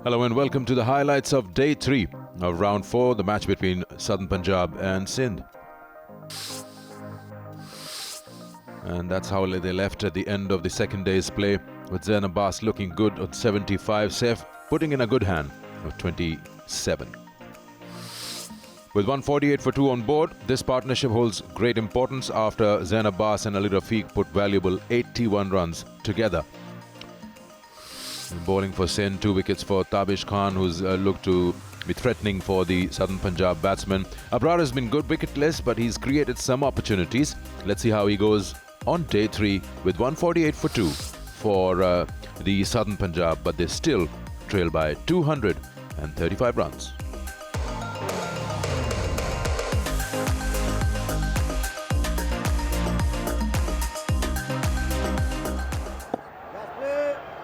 Hello and welcome to the highlights of day 3 of round 4, the match between Southern Punjab and Sindh. And that's how they left at the end of the second day's play, with Zain Abbas looking good on 75, Saif putting in a good hand of 27. With 148 for 2 on board, this partnership holds great importance after Zain Abbas and Ali Rafiq put valuable 81 runs together. Bowling for Sindh, 2 wickets for Tabish Khan, who's looked to be threatening for the Southern Punjab batsman. Abrar has been good wicketless, but he's created some opportunities. Let's see how he goes on day 3 with 148 for 2 for the Southern Punjab, but they still trail by 235 runs.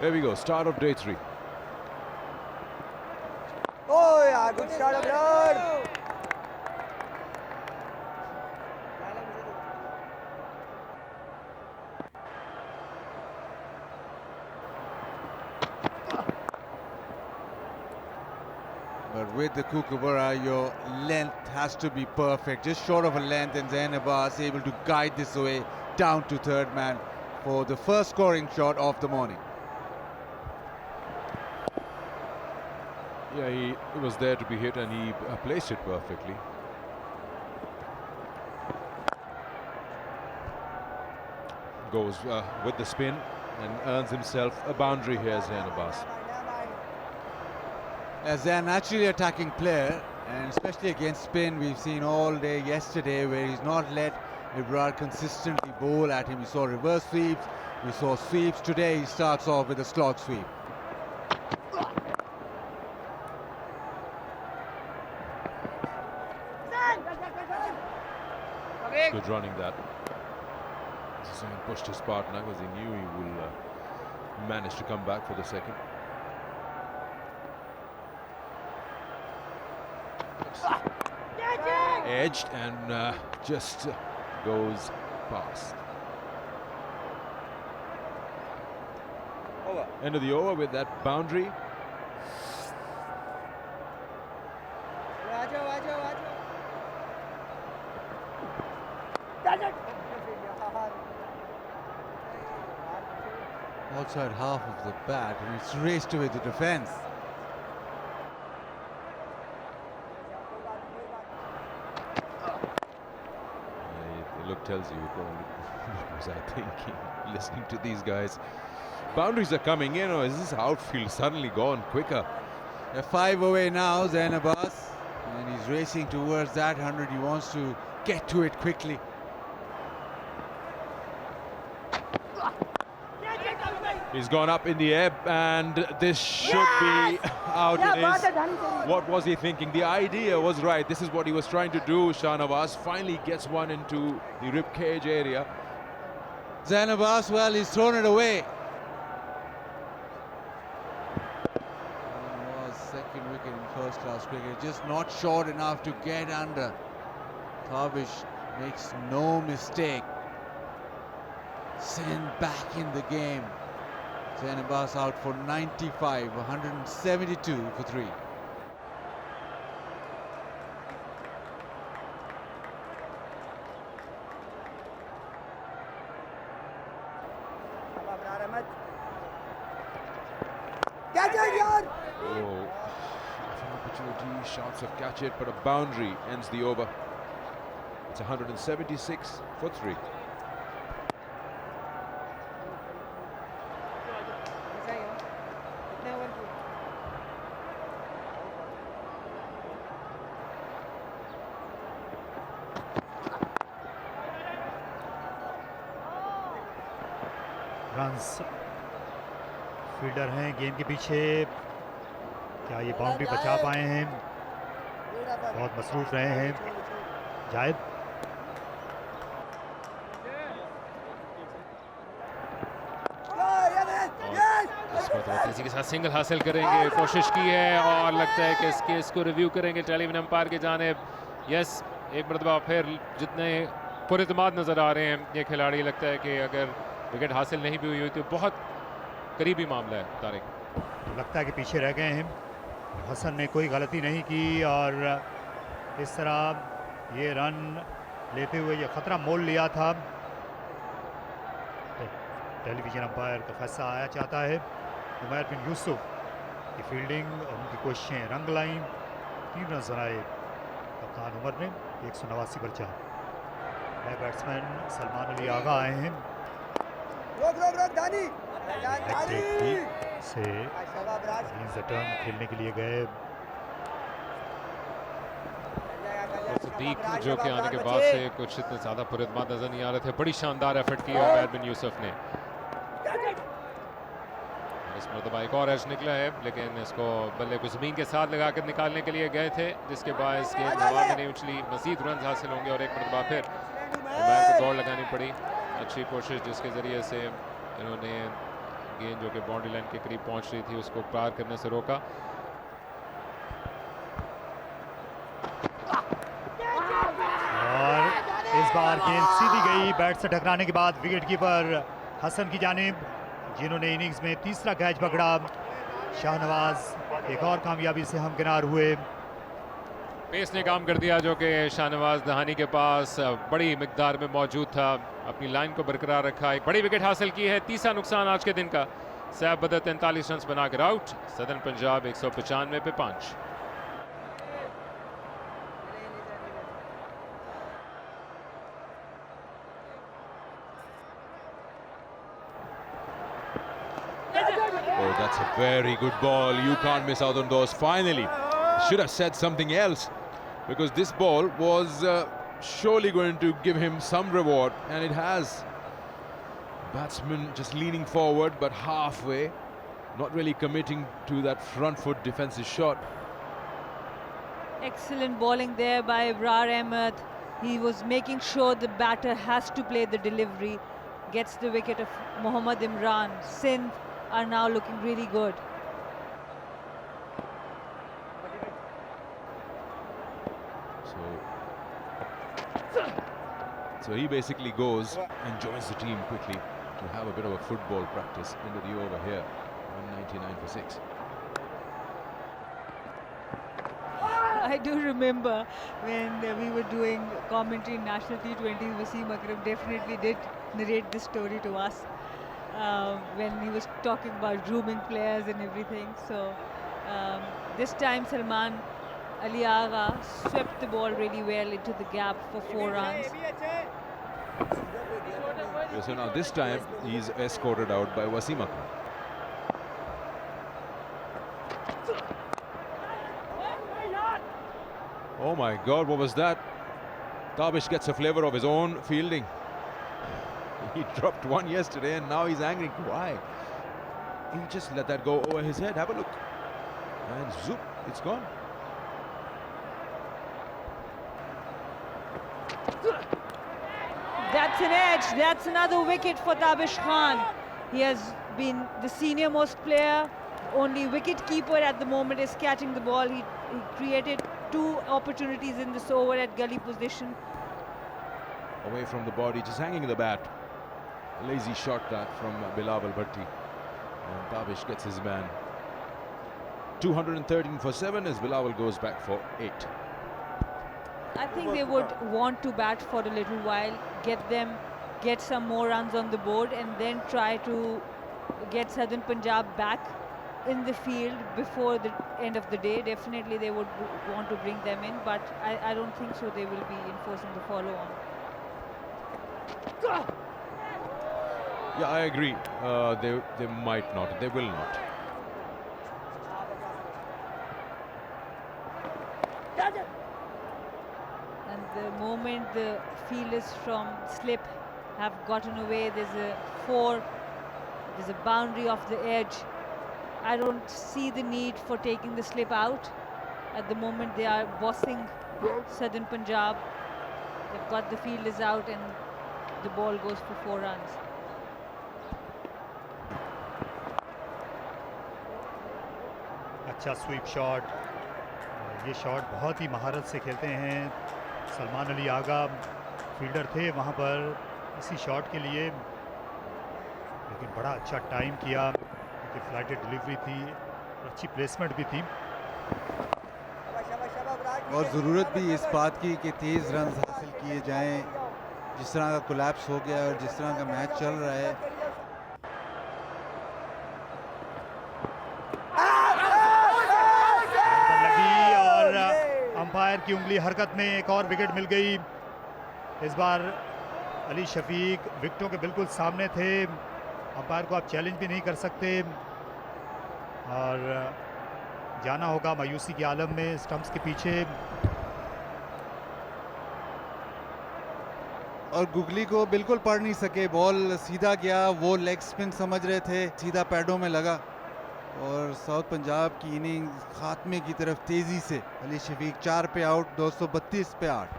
There we go, start of day 3. Oh yeah, good start of round. But with the Kookaburra, your length has to be perfect, just short of a length, and Zain Abbas able to guide this away down to third man for the first scoring shot of the morning. Yeah, he was there to be hit and he placed it perfectly. Goes with the spin and earns himself a boundary here, Zain Abbas. As they're naturally attacking player, and especially against spin, we've seen all day yesterday where he's not let Abrar consistently bowl at him. We saw reverse sweeps, we saw sweeps. Today he starts off with a slog sweep. Good running that. Zain pushed his partner because he knew he will manage to come back for the second. Edged and just goes past. Over. End of the over with that boundary. Outside half of the bat, and it's raced away the defence. The look tells you what was I thinking listening to these guys. Boundaries are coming in, or is this outfield suddenly gone quicker? They're 5 away now, Zain Abbas, and he's racing towards that 100. He wants to get to it quickly. He's gone up in the air, and this should be out. It is. What was he thinking? The idea was right. This is what he was trying to do. Shahnawaz finally gets one into the rib cage area. Zain Abbas, well, he's thrown it away. Was second wicket in first-class cricket, just not short enough to get under. Tabish makes no mistake. Sindh back in the game. Zain Abbas out for 95, 172 for 3. Oh, opportunity, shots of catch it, but a boundary ends the over. It's 176 for 3. Runs fielder हैं गेंद के पीछे, क्या ये boundary बचा पाए हैं? बहुत मसरूफ रहे हैं जायद। तेजी के साथ सिंगल हासिल करेंगे, कोशिश की है और लगता है कि इस केस को रिव्यू करेंगे टेलीविजन अंपायर के जानिब। यस, एक मरतबा फिर जितने पुरइत्माद नज़र आ रहे हैं ये खिलाड़ी, लगता है कि अगर विकेट हासिल नहीं भी हुई तो बहुत करीबी मामला है। तारिक, लगता है कि पीछे रह गए हैं हसन ने कोई गलती नहीं की और इस तरह ये रन लेते हुए ये खतरा मोल लिया था। टेलीविजन अंपायर का फैसला आया चाहता है। उमर बिन यूसुफ की फील्डिंग और उनकी कोशिशें रंग लाईं। 3 रन बनाए कप्तान उमर ने। 189 पर 4। नए बैट्समैन सलमान अली आगा आए हैं। रोक दानी से टर्न खेलने के लिए गए। सिद्दीक जो कि आने के बाद से कुछ इतने ज़्यादा पुरअतमाद नजर नहीं आ रहे थे। बड़ी शानदार एफर्ट की उमर बिन यूसुफ ने। इस मरतबा एक और एज निकला है, लेकिन इसको बल्ले को ज़मीन के साथ लगा कर निकालने के लिए गए थे, जिसके बायस गेंद हवा में नहीं उछली। मज़ीद रन हासिल होंगे और एक मरतबा फिर उमर को दौड़ लगानी पड़ी। अच्छी कोशिश जिसके ज़रिए से इन्होंने गेंद जो कि बाउंड्री लाइन के करीब पहुंच रही थी उसको पार करने से रोका। और इस बार गेंद सीधी गई बैट से टकराने के बाद विकेट कीपर हसन की जानिब, जिन्होंने इनिंग्स में तीसरा कैच पकड़ा। शाहनवाज एक और कामयाबी से हमकिनार हुए। पेस ने काम कर दिया जो कि शाहनवाज दहानी के पास बड़ी मिकदार में मौजूद था। अपनी लाइन को बरकरार रखा, एक बड़ी विकेट हासिल की है। तीसरा नुकसान आज के दिन का। सैफ बदर 43 रन बनाकर आउट। सदर्न पंजाब 195 पे 5। Oh, that's a very good ball. You can't miss out on those. Finally, should have said something else, because this ball was surely going to give him some reward, and it has. Batsman just leaning forward, but halfway, not really committing to that front foot defensive shot. Excellent bowling there by Ibrar Ahmed. He was making sure the batter has to play the delivery. Gets the wicket of Mohammad Imran. Sindh are now looking really good. So he basically goes and joins the team quickly to have a bit of a football practice into the over here. 199 for 6. I do remember when we were doing commentary in National T20, Wasim Akram definitely did narrate this story to us when he was talking about grooming players and everything. So this time Salman Ali Agha swept the ball really well into the gap for 4 runs. So now this time he's escorted out by Wasim Akram. Oh my God, what was that? Tabish gets a flavour of his own fielding. He dropped one yesterday and now he's angry. Why? He just let that go over his head. Have a look. And zoop, it's gone. That's an edge. That's another wicket for Tabish Khan. He has been the senior most player. Only wicket keeper at the moment is catching the ball. He created 2 opportunities in this over at gully position. Away from the body, just hanging the bat. Lazy shot that from Bilal Bhatti. And Tabish gets his man. 213 for 7 as Bilal goes back for 8. I think they would want to bat for a little while, get some more runs on the board, and then try to get Southern Punjab back in the field before the end of the day. Definitely they would want to bring them in, but I don't think so they will be enforcing the follow-on. Yeah, I agree. They might not. They will not. And the moment the fielders from slip have gotten away, there's a boundary off the edge. I don't see the need for taking the slip out. At the moment they are bossing Southern Punjab. They've got the fielders out and the ball goes for 4 runs. अच्छा sweep shot. ये shot बहुत ही महारत से खेलते हैं Salman Ali Agha. Fielder थे वहाँ पर इसी शॉट के लिए, लेकिन बड़ा अच्छा टाइम किया क्योंकि फ्लाइटेड डिलीवरी थी, अच्छी प्लेसमेंट भी थी। और ज़रूरत भी इस बात की कि तेज़ रन हासिल किए जाएं, जिस तरह का कोलैप्स हो गया और जिस तरह का मैच चल रहा है। लगी और अंपायर की उंगली हरकत में एक और विकेट मिल गई। इस बार अली शफीक विकेटों के बिल्कुल सामने थे, अंपायर को आप चैलेंज भी नहीं कर सकते और जाना होगा मायूसी के आलम में स्टंप्स के पीछे। और गुगली को बिल्कुल पढ़ नहीं सके, बॉल सीधा गया, वो लेग स्पिन समझ रहे थे, सीधा पैडों में लगा और साउथ पंजाब की इनिंग खात्मे की तरफ तेज़ी से। अली शफीक 4 पे आउट, 232 पे 8।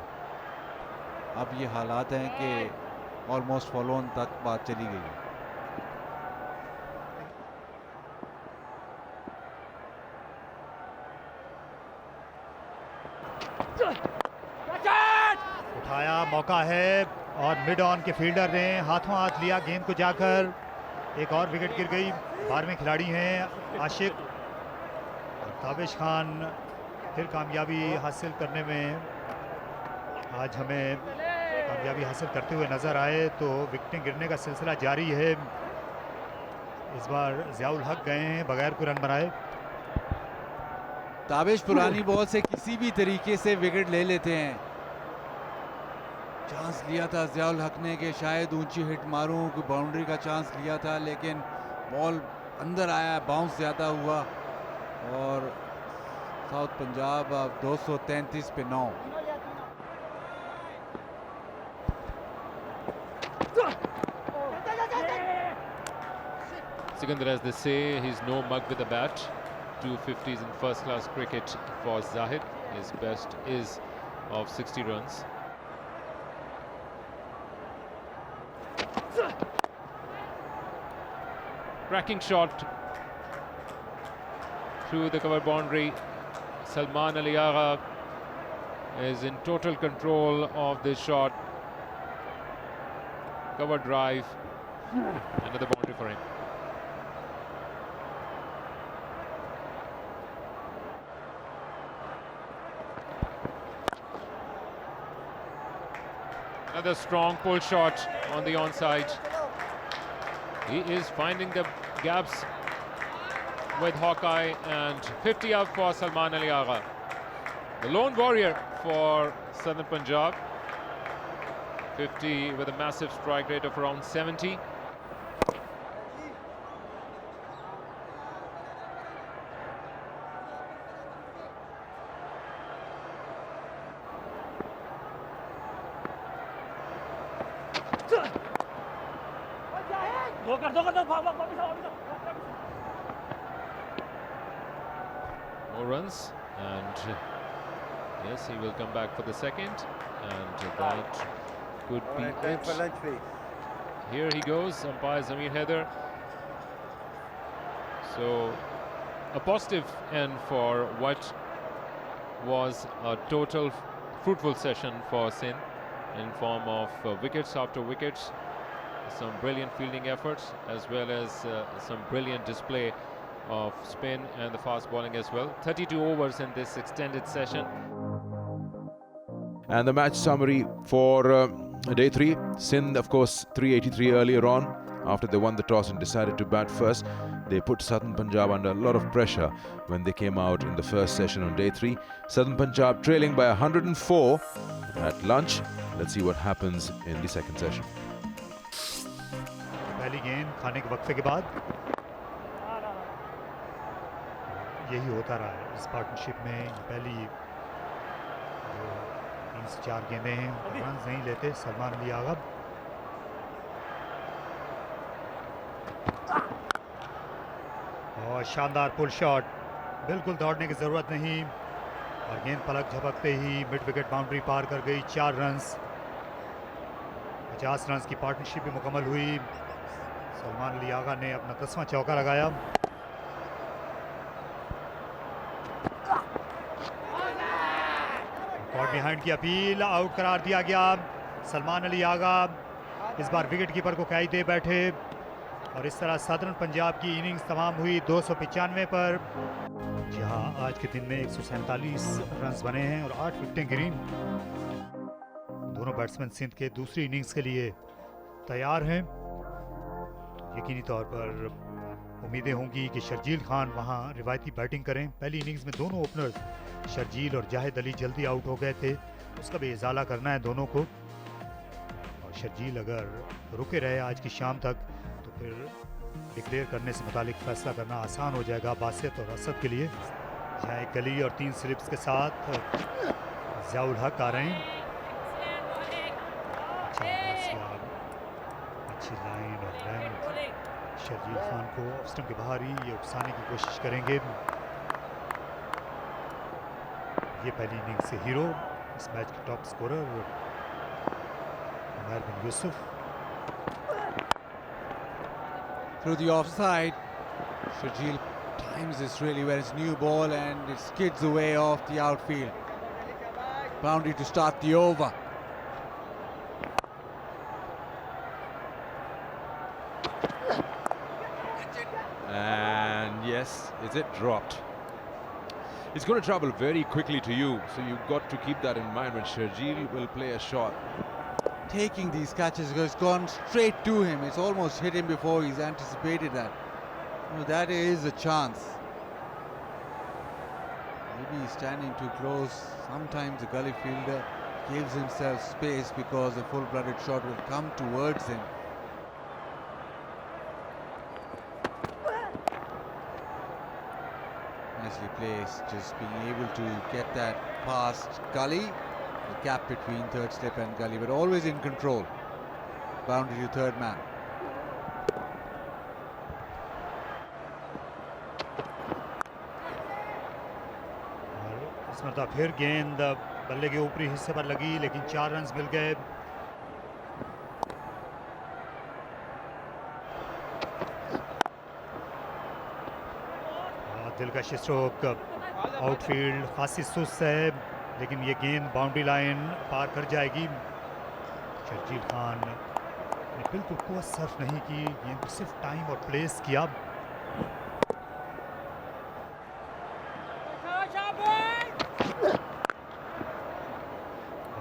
अब ये हालात हैं कि ऑलमोस्ट फॉलो ऑन तक बात चली गई है। उठाया, मौका है और मिड ऑन के फील्डर ने हाथों हाथ लिया गेंद को जाकर। एक और विकेट गिर गई। 12वें खिलाड़ी हैं आशिक और ताबिश खान फिर कामयाबी हासिल करने में आज हमें कामयाबी हासिल करते हुए नज़र आए। तो विकेटें गिरने का सिलसिला जारी है। इस बार ज़ियाउल हक गए हैं बगैर कोई रन बनाए। ताबिश पुरानी बॉल से किसी भी तरीके से विकेट ले लेते हैं। चांस लिया था ज़ियाउल हक ने कि शायद ऊंची हिट मारूं, कोई बाउंड्री का चांस लिया था, लेकिन बॉल अंदर आया, बाउंस ज़्यादा हुआ और साउथ पंजाब अब 233 पे 9। Sikandar, as they say, he's no mug with the bat. 250s in first class cricket for Zahid. His best is of 60 runs. Cracking shot through the cover boundary. Salman Ali Agha is in total control of this shot. Cover drive. Another boundary for him. Another strong pull shot on the onside. He is finding the gaps with Hawkeye, and 50 up for Salman Ali Agha. The lone warrior for Southern Punjab. 50 with a massive strike rate of around 70. More runs, and yes, he will come back for the second, and that could be it. Here he goes, umpire Zamir Haider. So a positive end for what was a total fruitful session for Sindh in form of wickets after wickets, some brilliant fielding efforts, as well as some brilliant display of spin and the fast bowling as well. 32 overs in this extended session. And the match summary for day 3. Sindh, of course, 383 earlier on. After they won the toss and decided to bat first, they put Southern Punjab under a lot of pressure when they came out in the first session on day 3. Southern Punjab trailing by 104 at lunch. Let's see what happens in the second session. पहली गेंद खाने के वक्फे के बाद यही होता रहा है इस पार्टनरशिप में। पहली 3 से 4 गेंदें हैं, रन नहीं लेते सलमान अली आगा। और शानदार पुल शॉट, बिल्कुल दौड़ने की जरूरत नहीं और गेंद पलक झपकते ही मिड विकेट बाउंड्री पार कर गई। 4 रन्स, 50 रन्स की पार्टनरशिप भी मुकम्मल हुई। सलमान अली आगा ने अपना 10वां चौका लगाया। कॉट बिहाइंड की अपील, आउट करार दिया गया। सलमान अली आगा इस बार विकेट कीपर को कैच दे बैठे और इस तरह सदर्न पंजाब की इनिंग्स तमाम हुई 295 पर। जहां आज के दिन में 147 रन बने हैं और 8 विकेटें गिरी। दोनों बैट्समैन सिंध के दूसरी इनिंग्स के लिए तैयार हैं। यकीनी तौर पर उम्मीदें होंगी कि शर्जील खान वहां रिवायती बैटिंग करें। पहली इनिंग्स में दोनों ओपनर्स शर्जील और जाहिद अली जल्दी आउट हो गए थे, उसका भी इजाला करना है दोनों को। और शर्जील अगर रुके रहे आज की शाम तक तो फिर डिक्लेयर करने से मुतालिक फैसला करना आसान हो जाएगा बासित और असद के लिए। जहाँ एक गली और 3 स्लिप्स के साथ ज़ियाउल हक आ रहे हैं। अच्छी लाइन और लेंथ। शर्जील खान को ऑफ स्टंप के बाहर ही ये उकसाने की कोशिश करेंगे। ये पहली इनिंग्स से हीरो, इस मैच के top scorer Umar bin Yusuf. Through the offside, Sharjeel times this really well. It's new ball and it skids away off the outfield. Boundary to start the over. And yes, is it dropped? It's going to travel very quickly to you, so you've got to keep that in mind when Sharjeel will play a shot. Taking these catches because it's gone straight to him. It's almost hit him before he's anticipated that. Well, that is a chance. Maybe he's standing too close. Sometimes the gully fielder gives himself space because a full-blooded shot will come towards him. Nicely placed, just being able to get that past gully. The gap between third slip and gully, but always in control. Boundary to third man. इस मरतबा फिर गेंद बल्ले के ऊपरी हिस्से पर लगी, लेकिन 4 रन मिल गए। दिलकश स्ट्रोक, आउटफील्ड खासी सुस्त है, लेकिन ये गेंद बाउंड्री लाइन पार कर जाएगी। शर्जील खान ने बिल्कुल कोई सर्फ नहीं की, गेंद को सिर्फ टाइम और प्लेस किया।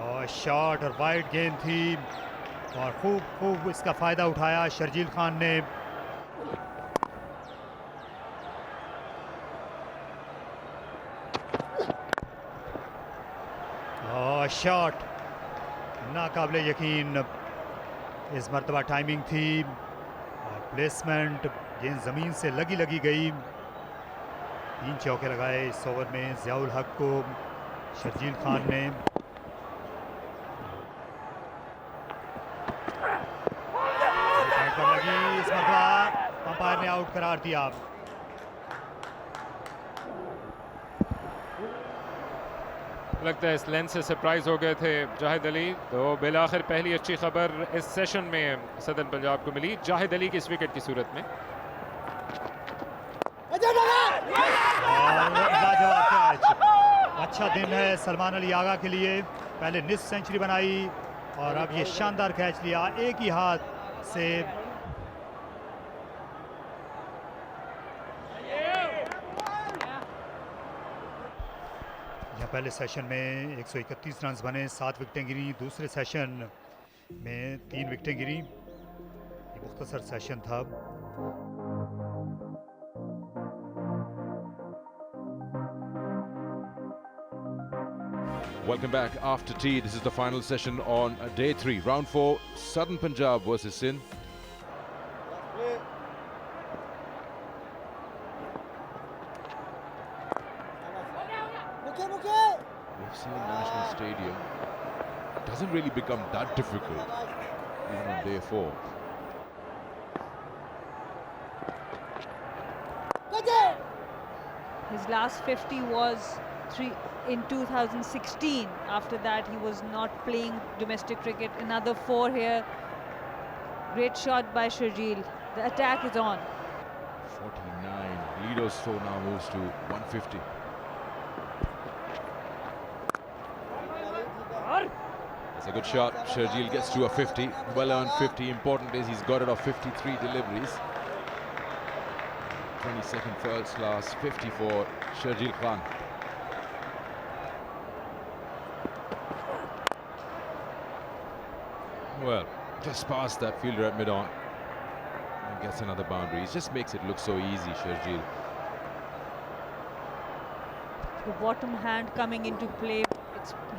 और शॉट और वाइड गेंद थी और खूब इसका फायदा उठाया शर्जील खान ने। शॉट नाकाबिले यकीन, इस मरतबा टाइमिंग थी और प्लेसमेंट, गेंद ज़मीन से लगी गई। 3 चौके लगाए इस ओवर में ज़ियाउल हक को शर्जील खान ने। पर लगी, इस मरतबा अंपायर ने आउट करार दिया। लगता है इस लेंथ से सरप्राइज हो गए थे जाहिद अली। तो बिलाखिर पहली अच्छी खबर इस सेशन में सदर्न पंजाब को मिली जाहिद अली की इस विकेट की सूरत में। लाजवाब कैच, अच्छा दिन है सलमान अली आगा के लिए। पहले निस्फ सेंचुरी बनाई और अब ये शानदार कैच लिया एक ही हाथ से। पहले सेशन में 131 रन बने, 7 विकेटें गिरी। दूसरे सेशन में 3 विकेटें गिरी। ये मुख्तसर सेशन था। Welcome back after tea. This is the final session on day 3, round 4, Southern Punjab versus Sindh. We've seen National Stadium. It doesn't really become that difficult, even on day 4. His last 50 was in 2016. After that, he was not playing domestic cricket. Another 4 here. Great shot by Sharjeel. The attack is on. 49. Lido's score now moves to 150. That's a good shot. Sharjeel gets to a 50. Well earned 50. Important is he's got it off 53 deliveries. 22nd first class, 54, Sharjeel Khan. Well, just past that fielder at mid-on. And gets another boundary. He just makes it look so easy, Sharjeel. The bottom hand coming into play.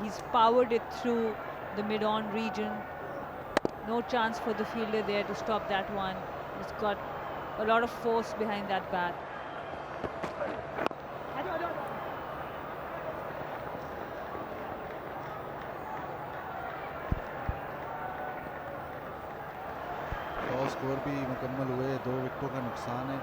He's powered it through the mid-on region. No chance for the fielder there to stop that one. He's got a lot of force behind that bat. Score भी मुकम्मल हुए, 2 विकेटों का नुकसान है।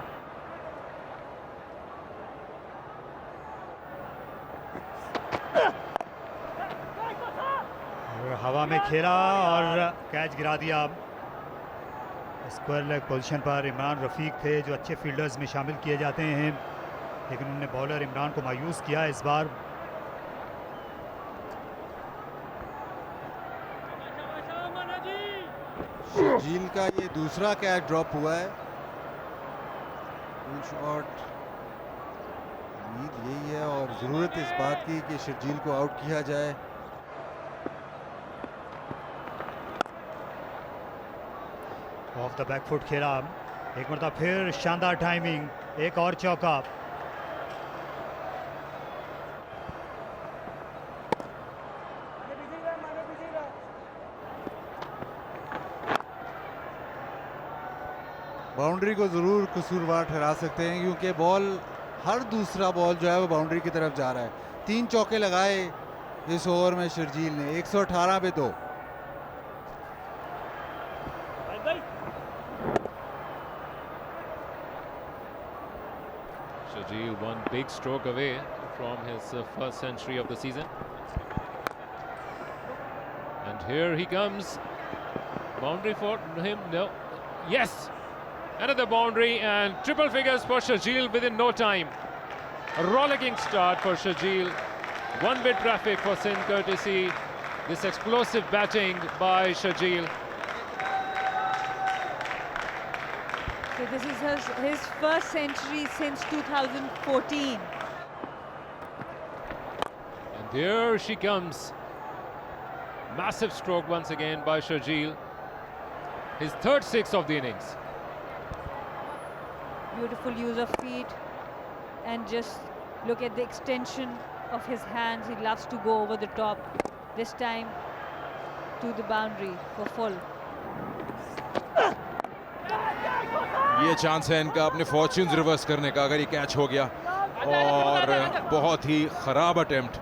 हवा में खेला और कैच गिरा दिया। स्क्वायर लेग पोजीशन पर इमरान रफीक थे जो अच्छे फील्डर्स में शामिल किए जाते हैं, लेकिन उन्होंने बॉलर इमरान को मायूस किया इस बार। शर्जील का ये दूसरा कैच ड्रॉप हुआ है। फुल शॉट, उम्मीद यही है और ज़रूरत इस बात की कि शर्जील को आउट किया जाए। ऑफ द बैक फुट खेला, एक मरतबा फिर शानदार टाइमिंग, एक और चौका। बाउंड्री को ज़रूर कसूरवार ठहरा सकते हैं क्योंकि बॉल, हर दूसरा बॉल जो है वो बाउंड्री की तरफ जा रहा है। 3 चौके लगाए इस ओवर में शर्जील ने, 118 पे 2। Sharjeel one big stroke away from his first century of the season. And here he comes. Boundary for him? No. Yes! Another boundary and triple figures for Sharjeel within no time. A rollicking start for Sharjeel. One bit traffic for Sindh courtesy this explosive batting by Sharjeel. So this is his first century since 2014. And here she comes. Massive stroke once again by Sharjeel. His third 6 of the innings. Beautiful use of feet, and just look at the extension of his hands. He loves to go over the top, this time to the boundary for full. ये chance है इनका अपने fortunes reverse करने का अगर ये catch हो गया, और बहुत ही खराब अटेम्प्ट।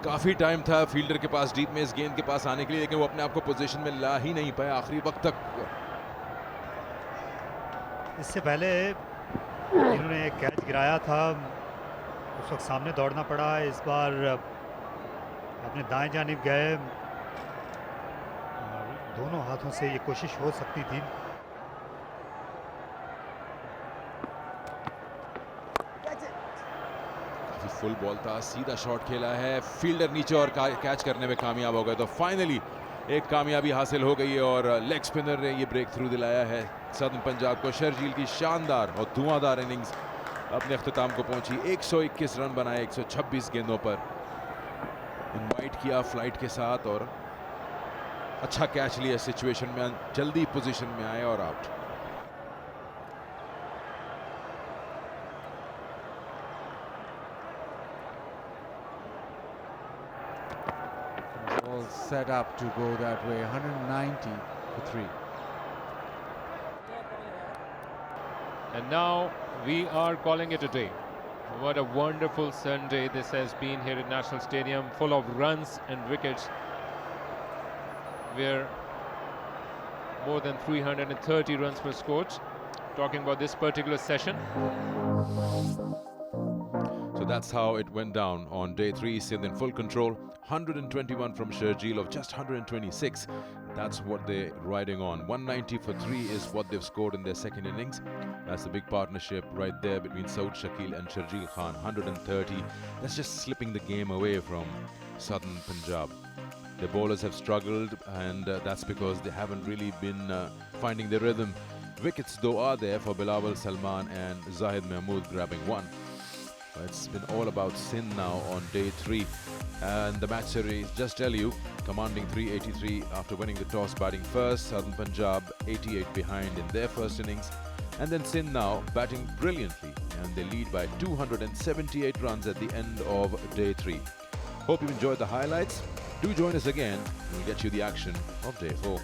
काफ़ी टाइम था फील्डर के पास डीप में इस गेंद के पास आने के लिए, लेकिन वो अपने आप को पोजीशन में ला ही नहीं पाया आखिरी वक्त तक। इससे पहले इन्होंने एक कैच गिराया था, उस वक्त सामने दौड़ना पड़ा। इस बार अपने दाएं जानिब गए, दोनों हाथों से ये कोशिश हो सकती थी। काफी फुल बॉल था, सीधा शॉट खेला है, फील्डर नीचे और कैच करने में कामयाब हो गए। तो फाइनली एक कामयाबी हासिल हो गई है और लेग स्पिनर ने ये ब्रेक थ्रू दिलाया है सदर्न पंजाब को। शर्जील की शानदार और धुआंधार इनिंग्स अपने अख्ताम को पहुंची। 121 रन बनाए 126 गेंदों पर, इनवाइट किया फ्लाइट के साथ और अच्छा कैच लिया सिचुएशन में, जल्दी पोजीशन में आए और out. All set up to go that way, 190 for 3. And now we are calling it a day. What a wonderful Sunday this has been here at National Stadium, full of runs and wickets, where more than 330 runs were scored. Talking about this particular session. So that's how it went down on day 3. Sindh in full control, 121 from Sharjeel of just 126. That's what they're riding on. 190 for 3 is what they've scored in their second innings. That's the big partnership right there between Saud Shakil and Sharjeel Khan, 130. That's just slipping the game away from Southern Punjab. The bowlers have struggled, and that's because they haven't really been finding their rhythm Wickets though are there for Bilawal Salman and Zahid Mahmood grabbing one. But it's been all about Sindh now on day 3. And the match series, just tell you, commanding 383 after winning the toss, batting first. Southern Punjab 88 behind in their first innings. And then Sindh now batting brilliantly, and they lead by 278 runs at the end of day 3. Hope you enjoyed the highlights. Do join us again. We'll get you the action of day 4.